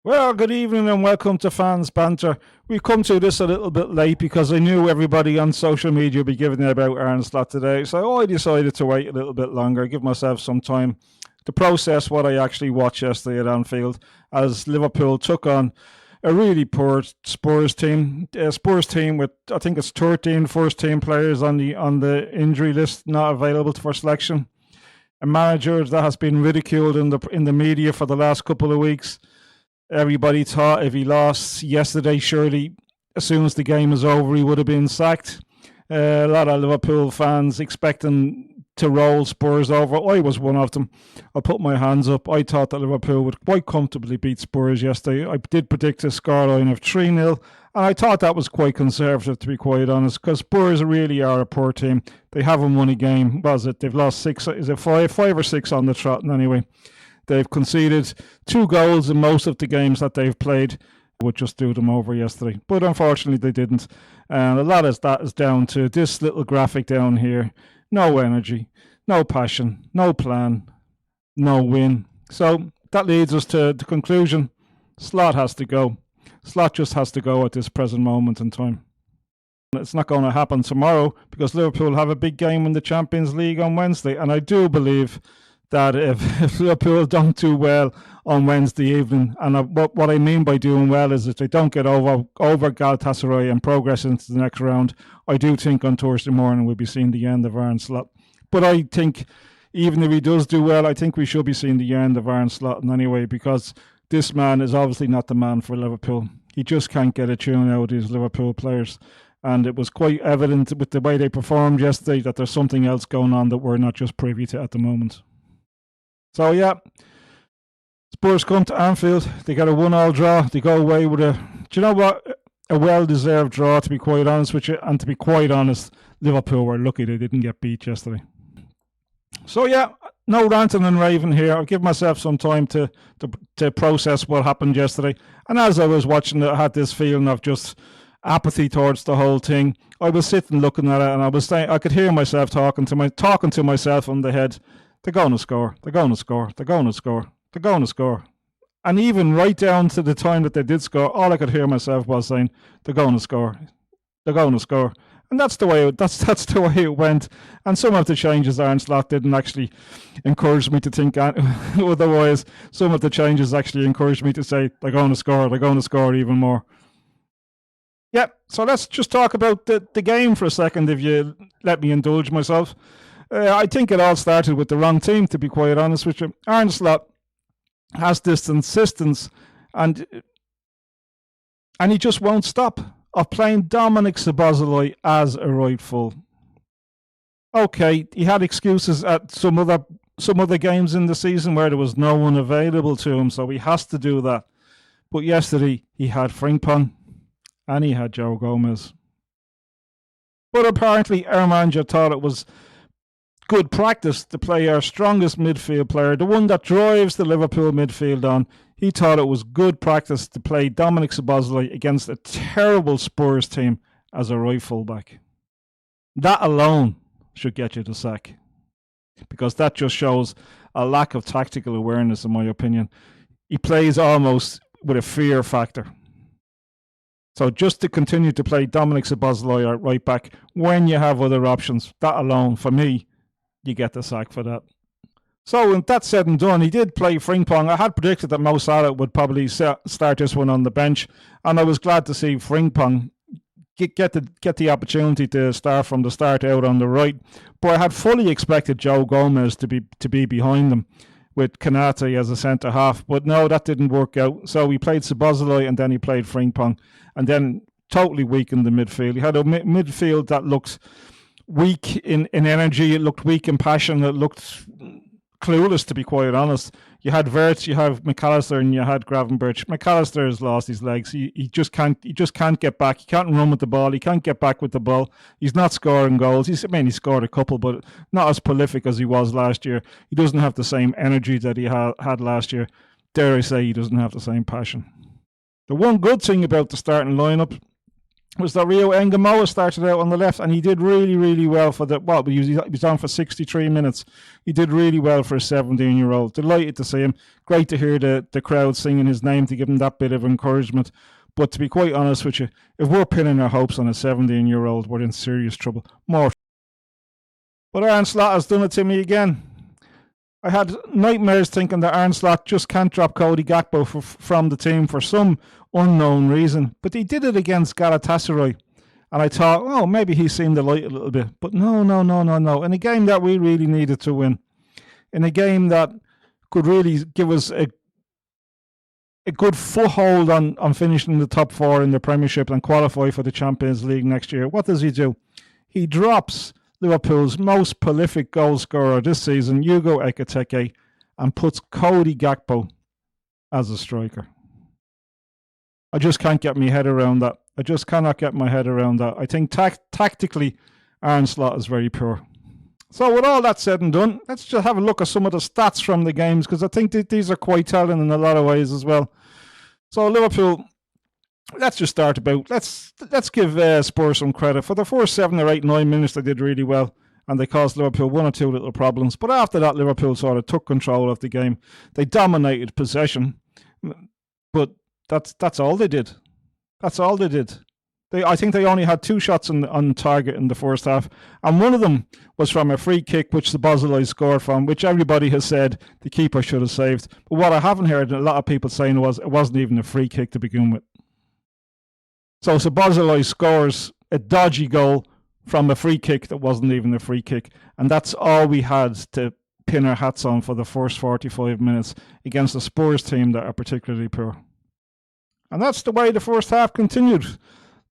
Well, good evening and welcome to Fans Banter. We've come to this a little bit late because I knew everybody on social media would be giving it about Arne Slot today. So I decided to wait a little bit longer, give myself some time to process what I actually watched yesterday at Anfield as Liverpool took on a really poor Spurs team. A Spurs team with, I think it's 13 first team players on the injury list not available for selection. A manager that has been ridiculed in the media for the last couple of weeks. Everybody thought if he lost yesterday, surely as soon as the game was over, he would have been sacked. A lot of Liverpool fans expecting to roll Spurs over. I was one of them. I put my hands up. I thought that Liverpool would quite comfortably beat Spurs yesterday. I did predict a scoreline of 3-0, and I thought that was quite conservative, to be quite honest, because Spurs really are a poor team. They haven't won a game. Was it? They've lost six. Is it five or six on the trot? Anyway. They've conceded 2 goals in most of the games that they've played. Would just do them over yesterday. But unfortunately they didn't. And a lot of that is down to this little graphic down here. No energy, no passion, no plan, no win. So that leads us to the conclusion. Slot has to go. Slot just has to go at this present moment in time. It's not going to happen tomorrow because Liverpool have a big game in the Champions League on Wednesday. And I do believe that if Liverpool don't do well on Wednesday evening, and what I mean by doing well is if they don't get over Galatasaray and progress into the next round, I do think on Thursday morning we'll be seeing the end of Arne Slot. But I think even if he does do well, I think we should be seeing the end of Arne Slot in any way, because this man is obviously not the man for Liverpool. He just can't get a tune out of these Liverpool players. And it was quite evident with the way they performed yesterday that there's something else going on that we're not just privy to at the moment. So yeah, Spurs come to Anfield. They get a 1-1 draw. They go away with a, do you know what? A well-deserved draw, to be quite honest with you. And to be quite honest, Liverpool were lucky they didn't get beat yesterday. So yeah, no ranting and raving here. I'll give myself some time to process what happened yesterday. And as I was watching it, I had this feeling of just apathy towards the whole thing. I was sitting looking at it, and I was saying, I could hear myself talking to myself in the head. They're going to score. They're going to score. They're going to score. They're going to score. And even right down to the time that they did score, all I could hear myself was saying, "They're going to score. They're going to score." And that's the way it went. And some of the changes Arne Slot didn't actually encourage me to think otherwise. Some of the changes actually encouraged me to say, "They're going to score. They're going to score even more." Yeah. So let's just talk about the game for a second, if you let me indulge myself. I think it all started with the wrong team, to be quite honest with you. Arne Slot has this insistence, and he just won't stop, of playing Dominic Szoboszlai as a right full. Okay, he had excuses at some other games in the season where there was no one available to him, so he has to do that. But yesterday he had Frimpong and he had Joe Gomez. But apparently our manager thought it was good practice to play our strongest midfield player, the one that drives the Liverpool midfield on. He thought it was good practice to play Dominic Szoboszlai against a terrible Spurs team as a right fullback. That alone should get you the sack, because that just shows a lack of tactical awareness, in my opinion. He plays almost with a fear factor. So just to continue to play Dominic Szoboszlai at right back when you have other options, that alone, for me, you get the sack for that. So with that said and done, he did play Frimpong. I had predicted that Mo Salah would probably start this one on the bench, and I was glad to see Frimpong get the opportunity to start from the start out on the right. But I had fully expected Joe Gomez to be behind them with Kanate as a centre half. But no, that didn't work out. So he played Szoboszlai and then he played Frimpong, and then totally weakened the midfield. He had a midfield that looked weak in energy, it looked weak in passion, it looked clueless, to be quite honest. You had Wirtz, you have McAllister, and you had Gravenberch. McAllister has lost his legs. He just can't get back. He can't run with the ball. He can't get back with the ball. He's not scoring goals. He scored a couple, but not as prolific as he was last year. He doesn't have the same energy that he had last year. Dare I say, he doesn't have the same passion. The one good thing about the starting lineup was that YNWA started out on the left, and he did really, really well for he was on for 63 minutes. He did really well for a 17-year-old. Delighted to see him. Great to hear the crowd singing his name to give him that bit of encouragement. But to be quite honest with you, if we're pinning our hopes on a 17-year-old, we're in serious trouble. But Arne Slot has done it to me again. I had nightmares thinking that Arne Slot just can't drop Cody Gakpo from the team for some unknown reason. But he did it against Galatasaray. And I thought, oh, maybe he's seen the light a little bit. But no. In a game that we really needed to win. In a game that could really give us a good foothold on finishing the top 4 in the Premiership and qualify for the Champions League next year. What does he do? He drops Liverpool's most prolific goal scorer this season, Hugo Ekitike, and puts Cody Gakpo as a striker. I just can't get my head around that. I just cannot get my head around that. I think tactically, Arne Slot is very poor. So with all that said and done, let's just have a look at some of the stats from the games, because I think these are quite telling in a lot of ways as well. So Liverpool, let's just start about. Let's give Spurs some credit. For the first 7 or 8, 9 minutes, they did really well, and they caused Liverpool 1 or 2 little problems. But after that, Liverpool sort of took control of the game. They dominated possession, but that's all they did. That's all they did. I think they only had 2 shots on target in the first half, and one of them was from a free kick, which the Bozzolai scored from, which everybody has said the keeper should have saved. But what I haven't heard a lot of people saying it wasn't even a free kick to begin with. So Bozzolai scores a dodgy goal from a free kick that wasn't even a free kick, and that's all we had to pin our hats on for the first 45 minutes against a Spurs team that are particularly poor. And that's the way the first half continued.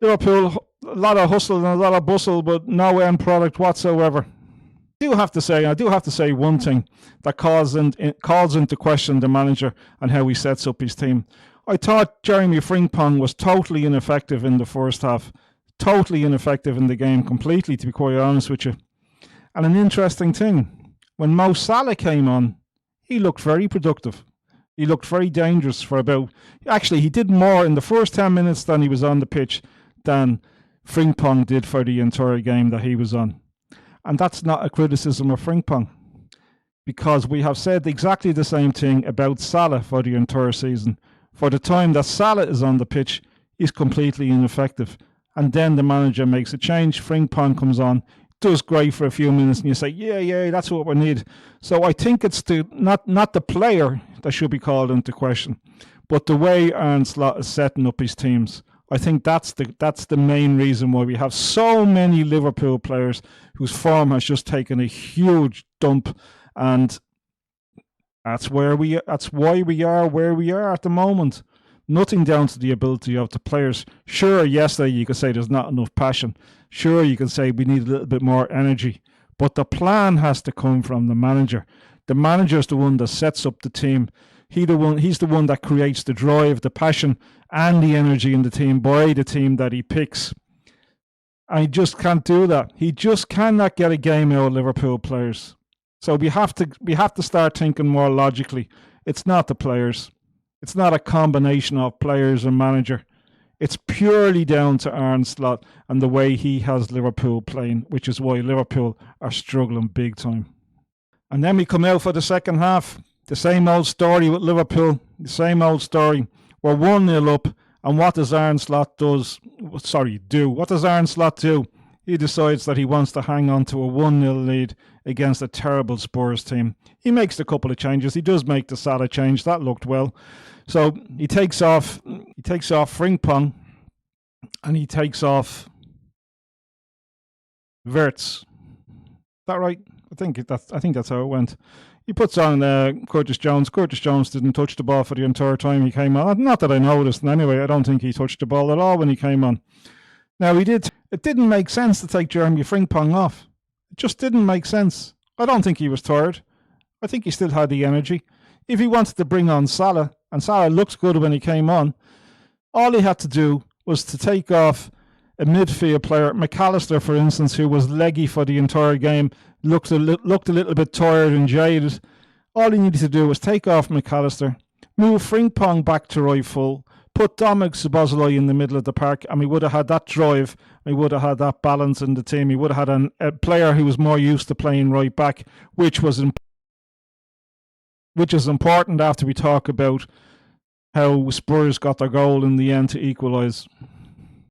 Liverpool, a lot of hustle and a lot of bustle, but no end product whatsoever. I do have to say one thing that calls into question the manager and how he sets up his team. I thought Jeremy Frimpong was totally ineffective in the first half. Totally ineffective in the game, completely, to be quite honest with you. And an interesting thing, when Mo Salah came on, he looked very productive. He looked very dangerous for about... Actually, he did more in the first 10 minutes than he was on the pitch than Frimpong did for the entire game that he was on. And that's not a criticism of Frimpong, because we have said exactly the same thing about Salah for the entire season. For the time that Salah is on the pitch, he's completely ineffective. And then the manager makes a change, Frimpong comes on, does great for a few minutes, and you say, yeah, that's what we need. So I think it's not the player that should be called into question, but the way Arne Slot is setting up his teams. I think that's the main reason why we have so many Liverpool players whose form has just taken a huge dump, and that's why we are where we are at the moment. Nothing down to the ability of the players. Sure, yesterday you could say there's not enough passion. Sure, you can say we need a little bit more energy. But the plan has to come from the manager. The manager is the one that sets up the team. He's the one that creates the drive, the passion, and the energy in the team by the team that he picks. And he just can't do that. He just cannot get a game out of Liverpool players. So we have to start thinking more logically. It's not the players. It's not a combination of players and manager. It's purely down to Arne Slot and the way he has Liverpool playing, which is why Liverpool are struggling big time. And then we come out for the second half. The same old story with Liverpool. The same old story. We're 1-0 up. And what does Arne Slot do? What does Arne Slot do? He decides that he wants to hang on to a 1-0 lead against a terrible Spurs team. He makes a couple of changes. He does make the Salah change. That looked well. So he takes off Frimpong and he takes off Wirtz. Is that right? I think that's how it went. He puts on Curtis Jones. Curtis Jones didn't touch the ball for the entire time he came on. Not that I noticed. And anyway, I don't think he touched the ball at all when he came on. Now, it didn't make sense to take Jeremy Frimpong off. It just didn't make sense. I don't think he was tired. I think he still had the energy. If he wanted to bring on Salah, and Salah looked good when he came on, all he had to do was to take off a midfield player, McAllister, for instance, who was leggy for the entire game, looked a little bit tired and jaded. All he needed to do was take off McAllister, move Frimpong back to right full, put Dominic Szoboszlai in the middle of the park, and we would have had that drive, we would have had that balance in the team. We would have had a player who was more used to playing right back, which is important after we talk about how Spurs got their goal in the end to equalise.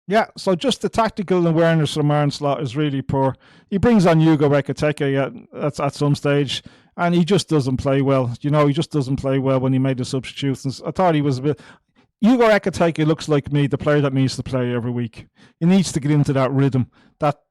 Yeah, so just the tactical awareness from Arne Slot is really poor. He brings on Hugo Ekitike at some stage, and he just doesn't play well. He just doesn't play well when he made the substitutions. I thought he was a bit... Hugo Ekitike looks like me, the player that needs to play every week. He needs to get into that rhythm, that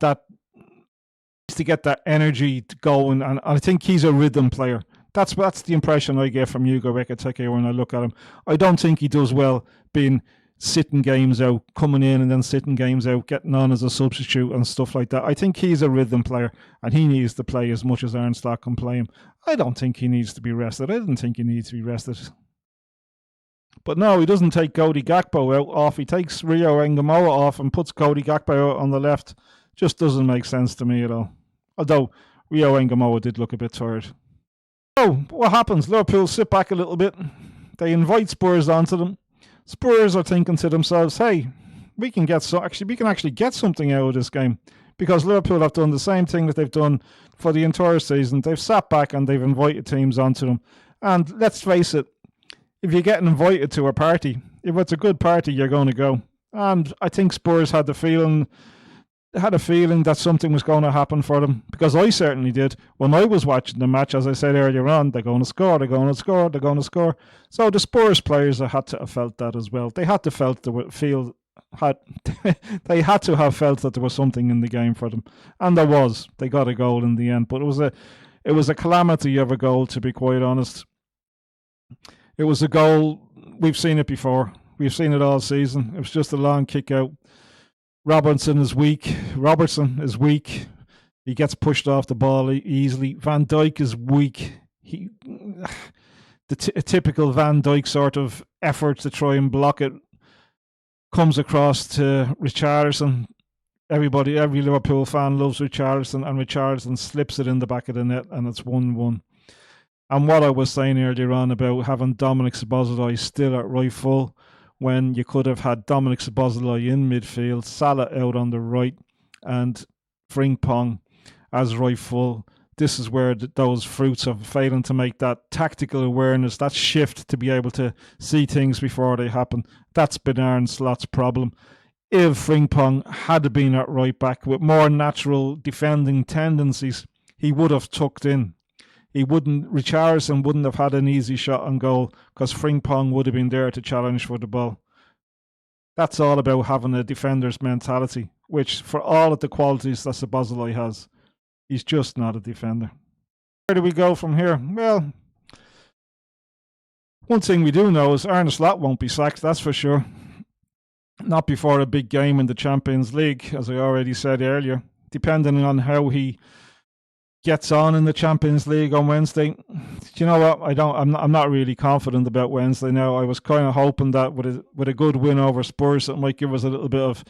needs to get that energy going, and I think he's a rhythm player. That's the impression I get from Hugo Ekitike when I look at him. I don't think he does well being sitting games out, coming in and then sitting games out, getting on as a substitute and stuff like that. I think he's a rhythm player and he needs to play as much as Arne Slot can play him. I don't think he needs to be rested. I didn't think he needs to be rested. But no, he doesn't take Cody Gakpo off. He takes Rio Engamoa off and puts Cody Gakpo out on the left. Just doesn't make sense to me at all. Although Rio Engamoa did look a bit tired. So what happens? Liverpool sit back a little bit. They invite Spurs onto them. Spurs are thinking to themselves, hey, we can actually get something out of this game, because Liverpool have done the same thing that they've done for the entire season. They've sat back and they've invited teams onto them. And let's face it, if you're getting invited to a party, if it's a good party, you're going to go. And I think Spurs had a feeling that something was going to happen for them, because I certainly did. When I was watching the match, as I said earlier on, they're going to score, they're going to score, they're going to score. So the Spurs players had to have felt that as well. They had to they had to have felt that there was something in the game for them, and there was. They got a goal in the end, but it was a calamity of a goal, to be quite honest. It was a goal. We've seen it before. We've seen it all season. It was just a long kick out. Robertson is weak. He gets pushed off the ball easily. Van Dijk is weak. A typical Van Dijk sort of effort to try and block it comes across to Richarlison. Every Liverpool fan loves Richarlison, and Richarlison slips it in the back of the net, and it's 1-1. And what I was saying earlier on about having Dominic Szoboszlai still at right full, when you could have had Dominic Szoboszlai in midfield, Salah out on the right, and Frimpong as right full. This is where those fruits of failing to make that tactical awareness, that shift to be able to see things before they happen. That's been Arne Slot's problem. If Frimpong had been at right back with more natural defending tendencies, he would have tucked in. Richarlison wouldn't have had an easy shot on goal, because Frimpong would have been there to challenge for the ball. That's all about having a defender's mentality, which for all of the qualities that Szoboszlai has, he's just not a defender. Where do we go from here? Well, one thing we do know is Arne Slot won't be sacked, that's for sure. Not before a big game in the Champions League, as I already said earlier. Depending on how he gets on in the Champions League on Wednesday. Do you know what? I'm not really confident about Wednesday now. I was kind of hoping that with a good win over Spurs, it might give us a little bit of,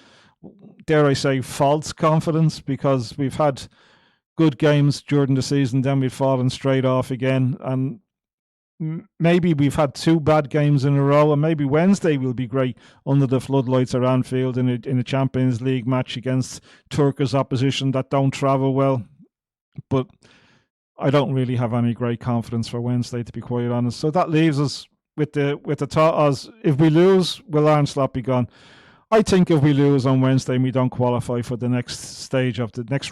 dare I say, false confidence, because we've had good games during the season, then we've fallen straight off again, and maybe we've had 2 bad games in a row, and maybe Wednesday will be great under the floodlights at Anfield in a Champions League match against Turkish opposition that don't travel well. But I don't really have any great confidence for Wednesday, to be quite honest. So that leaves us with the thought as, if we lose, will Arne Slot be gone? I think if we lose on Wednesday and we don't qualify for the next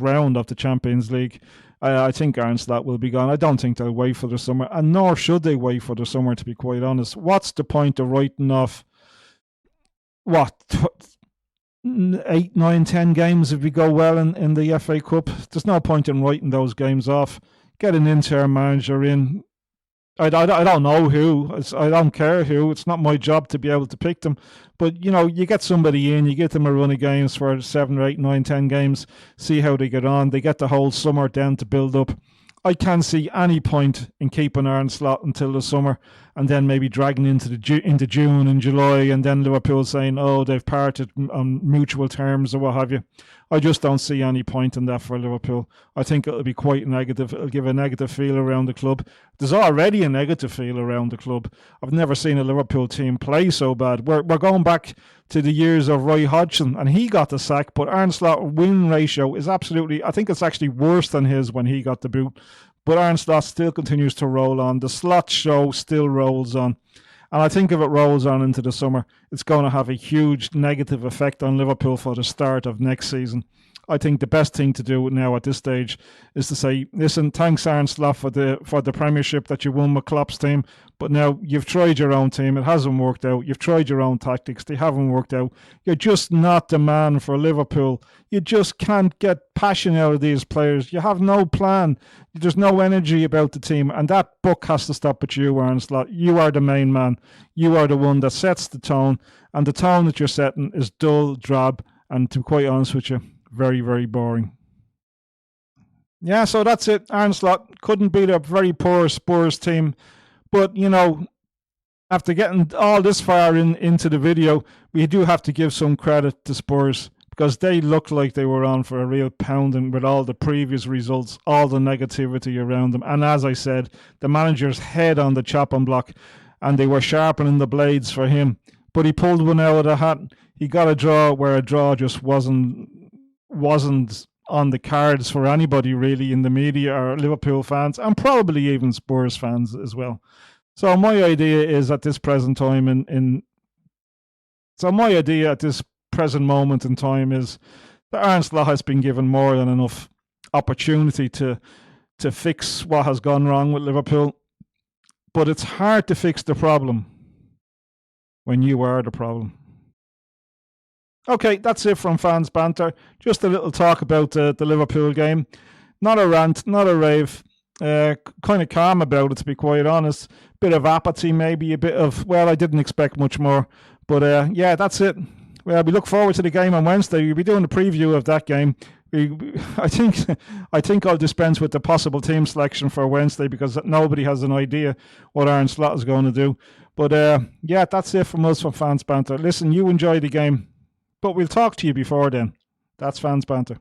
round of the Champions League, I think Arne Slot will be gone. I don't think they'll wait for the summer, and nor should they wait for the summer, to be quite honest. What's the point of writing off 8, 9, 10 games if we go well in the FA Cup? There's no point in writing those games off. Get an interim manager in. I don't know who. I don't care who. It's not my job to be able to pick them. But, you get somebody in, you give them a run of games for 7 or 8, 9, 10 games, see how they get on. They get the whole summer then to build up. I can't see any point in keeping Arne Slot until the summer. and then maybe dragging into into June and July, and then Liverpool saying, oh, they've parted on mutual terms or what have you. I just don't see any point in that for Liverpool. I think it'll be quite negative. It'll give a negative feel around the club. There's already a negative feel around the club. I've never seen a Liverpool team play so bad. We're going back to the years of Roy Hodgson, and he got the sack, but Arne Slot win ratio is absolutely, I think it's actually worse than his when he got the boot. But Arne Slot still continues to roll on. The Slot show still rolls on. And I think if it rolls on into the summer, it's going to have a huge negative effect on Liverpool for the start of next season. I think the best thing to do now at this stage is to say, listen, thanks Arne Slot for the Premiership that you won with Klopp's team, but now you've tried your own team, it hasn't worked out. You've tried your own tactics, they haven't worked out. You're just not the man for Liverpool. You just can't get passion out of these players. You have no plan. There's no energy about the team, and that buck has to stop with you, Arne Slot. You are the main man. You are the one that sets the tone, and the tone that you're setting is dull, drab, and to be quite honest with you, very, very boring. Yeah, so that's it. Arne Slot couldn't beat a very poor Spurs team. But, you know, after getting all this far into the video, we do have to give some credit to Spurs because they looked like they were on for a real pounding with all the previous results, all the negativity around them. And as I said, the manager's head on the chopping block, and they were sharpening the blades for him. But he pulled one out of the hat. He got a draw where a draw just wasn't on the cards for anybody really in the media or Liverpool fans, and probably even Spurs fans as well. So my idea is at this present time at this present moment in time is that Arne Slot has been given more than enough opportunity to fix what has gone wrong with Liverpool. But it's hard to fix the problem when you are the problem. Okay, that's it from Fans Banter. Just a little talk about the Liverpool game. Not a rant, not a rave. Kind of calm about it, to be quite honest. Bit of apathy, maybe a bit of, well, I didn't expect much more. But yeah, that's it. Well, we look forward to the game on Wednesday. We'll be doing a preview of that game. I think I'll dispense with the possible team selection for Wednesday because nobody has an idea what Arne Slot is going to do. But yeah, that's it from us from Fans Banter. Listen, you enjoy the game. But we'll talk to you before then. That's Fans Banter.